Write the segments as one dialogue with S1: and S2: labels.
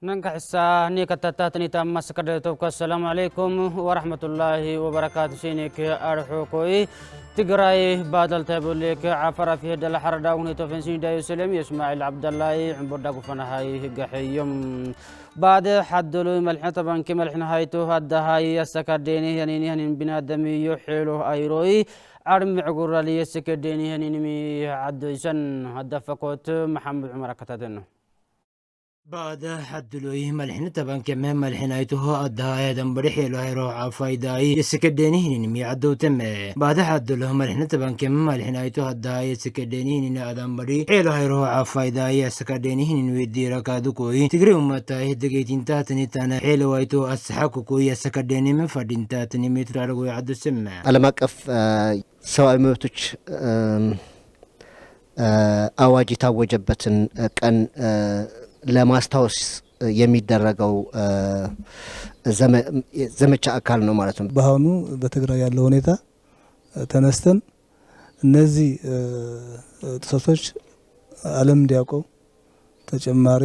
S1: ننجح الساعة كتاتاتني تم سكرتوك السلام عليكم ورحمة الله وبركاته سينك أرحوكوي تقراي بادل تابوليك عفر في هدى الحردة ونيتو فنسين دايو سلم يسماعيل عبد الله عمبر داكو فنهاي قحيم بعد حدلو ملحنا طبعا كملحنا هايتو هدى هاي السكرديني هنيني هنين بنادمي يحيلو ايروي عرم عقور لي السكرديني هنيني مي عدو يسن هدى فكوت محمد عمر كتادنو
S2: بعد حدلوي ملحنا طبعا كمان ملحنا ايتوه الدهاية دنبري حيلو هيرو عفايداي يسكديني هنين ميعدو تم بعد حدلوه ملحنا طبعا كمان ملحنا ايتوه الدهاية يسكديني هنين دنبري حيلو هيرو عفايداي يسكديني هنين ويدي ركادو كوي تجري امتاي دقيتين تاتني تانا حيلو ايتو اسحاكو كوي يسكديني من فردين تاتني متر عرقو يعدو سمع
S3: على مقف سواء موتوش አዋጅ ታወጀበትን ቀን ለማስታወስ የሚደረገው ዘመቻ አካል ነው ማለት ነው።
S4: በአሁኑ በትግራይ ያለው ሁኔታ ተነስተን እነዚህ ጥሰቶች ዓለም እንዲያውቀው ተጨማሪ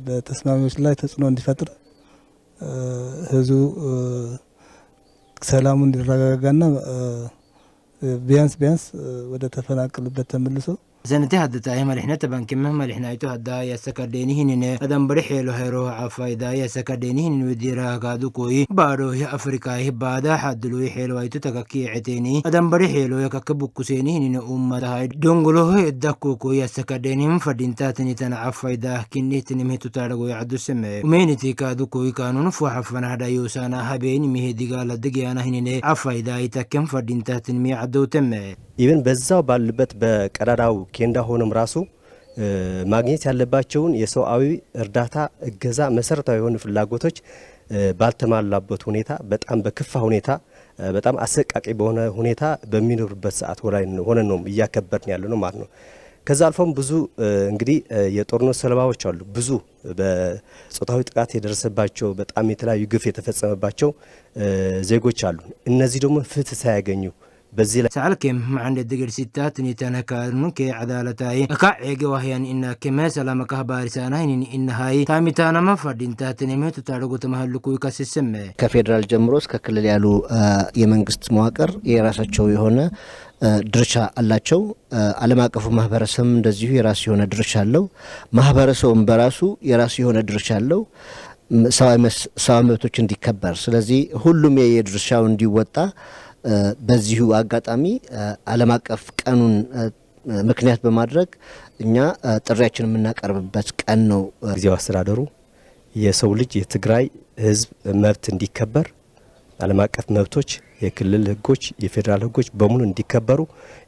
S4: በተስማሚዎች ላይ ተጽዕኖ እንዲፈጥር ህዝቡ ሰላሙ እንዲረጋጋና ቢያንስ ወደ ተፈናቀለበት ተመልሶ
S2: زنتي هدتا هي ملحنا تبان كمه ملحنا ايتو هدا يا سكرديني هنين ادم بريحيلو هيرو عفايدا يا سكرديني هنين وديرا قادو كوي بارو هي افريكا هي بادا حدلو يحيلو ايتو تككي عتيني ادم بريحيلو يككبو كسيني هنين امتا هاي دونغلو هي دكو كوي يا سكرديني مفدينتاتني تنا عفايدا كنيتني مهتو تارغو يعدو سمي ومينتي كادو كوي كانون فوحفنا هدا يوسانا هبيني مهي ديغالا دغيانا هنين عفايدا يتكم فدينتاتني ميعدو تمي
S5: ኢቨን በዛው ባለበት በቀዳዳው ኬንዳ ሆኖም ራሱ ማግኘት ያለባቸውን የሰውአዊ እርዳታ እገዛ መሰረታዊ የሆኑ ፍላጎቶች ባልተሟላበት ሁኔታ በጣም በከፋ ሁኔታ በጣም አሰቃቂ በሆነ ሁኔታ በሚኖርበት ሰዓት ሆነ ነው እያከበርን ያለ ነው ማለት ነው። ከዛ አልፎም ብዙ እንግዲህ የጦርነት ሰለባዎች አሉ። ብዙ በጾታዊ ጥቃት የደረሰባቸው በጣም የተለያዩ ግፍ የተፈጸመባቸው ዜጎች አሉ። እነዚህ ደግሞ ፍትህ ሳያገኙ بزي
S2: سألكم عند الدقر ستات نيتانا كارنون كي عدالتاي كاعيق وهيان إنا كما سلامك بارسانا إن هاي تامتانا ما فردين تاتني ميتو تارغو تمهلكو يكاس السمي
S3: كفيدرال جمروس ككلل يالو የመንግስት መዋቅር የራሳቸው የሆነ ድርሻ አላቸው። ዓለም አቀፉ ማህበረሰብ እንደዚሁ የራሱ የሆነ ድርሻ አለው። ማህበረሰቡም በራሱ የራሱ የሆነ ድርሻ አለው። ሰው መብቶች እንዲከበር ስለዚህ ሁሉም የድርሻው እንዲወጣ በዚሁ አጋጣሚ ዓለም አቀፍ ቀኑን ምክንያት በማድረግ እኛ ጥሪያችንን የምናቀርብበት ቀን ነው።
S5: ጊዜው አስተዳደሩ የሰው ልጅ የትግራይ ህዝብ መብት እንዲከበር ዓለም አቀፍ መብቶች የክልል ህጎች የፌደራል ህጎች በሙሉ እንዲከበሩ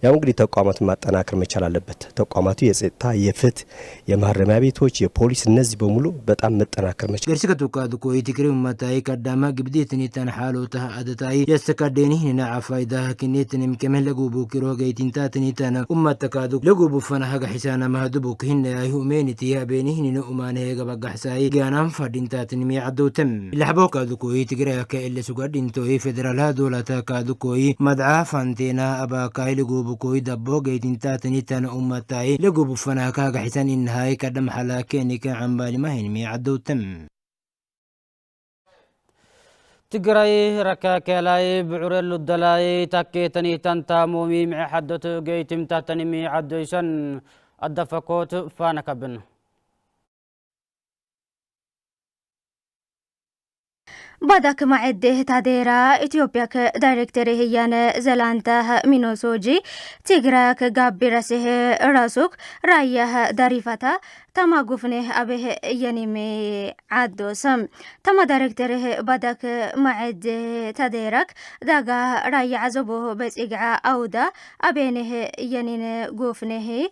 S5: ያው እንግዲህ ተቋማት ማጠናከር መቻል አለበት። ተቋማቱ የጸጥታ የፍትህ የማረሚያ ቤቶች የፖሊስ እነዚህ በሙሉ በጣም መጠናከር መቻል
S2: ገርሲከ ተቋዱ ኮይ ትግሬው ማታይ ቀዳማ ግብዲትኒ ተንሓሎ ተአደታይ የስተካደኒ ህና አፋይዳ ከኔትንም ከመለጉ ቡክሮ ገይቲንታትኒ ተና ኡማተካዱ ለጉቡ ፈናሃ ገሒሳና ማህዱቡ ከህና ያሁሜንቲ ያቤኒ ህና ኡማነ ገበጋሕሳይ ጋናም ፈዲንታትኒ ሚያዱተም ለሐቦካዱ ኮይ ትግሬ ከእለ ሱጋዲንቶ የፌደራል ዶላ تكادو كوي مدعا فانتينا أبا كاي لغوبو كوي دبو غيتين تاتني تانا أمتاي لغوبو فناكا غحسان إنهاي كدم حلاكيني كان عمبالي ماهين ميعدو تم
S1: تقراي ركاكالاي بعرل الدلاي تاكيتني تنتامومي مع حدث غيتم تاتني ميعدو يسن الدفكوت فانك بنو
S6: بدك معده تاديرا إثيوبيا دايركتور هيان زلانتا مينوسوجي تيغراك غابيرسه راسوك رايه داريفاتا تما غفنه ابه ينمي عدوسم تما دايركتور بدك معده تاديراك داغا رايه عزبو بصيغا اودا ابينه ينين غفنه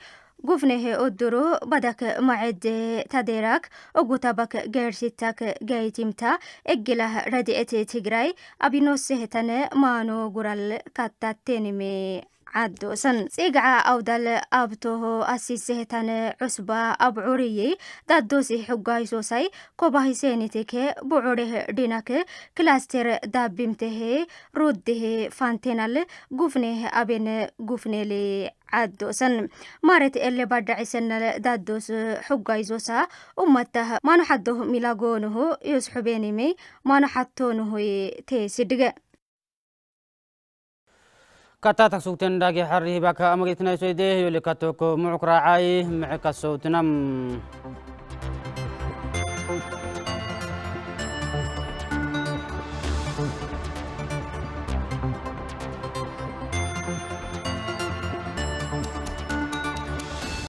S6: أدرو بدك معد تديرك أقوتابك جرسيتك جايتيمتا إجله رديئة تجراي أبينو سهتنا مانو غرال كاتاتينمي عدوسن سيقع أودال أبتوه أسيسهتان عصبة أبعوري دادوسي حقاي سوساي كوباهي سينيتك بعوره دينك كلاستر دابيمته روده فانتينال قفنه أبين قفنه لي عدوسن مارت اللي بدعسن دادوس حقاي زوسا أمته ما نحده ميلاغونه يسحبيني ما نحطونه تيسدق
S1: كتاتك سوتن داقي حريه باكا أمغيتنا سيديه يولي كاتوكو معك راعاي معك الصوتنم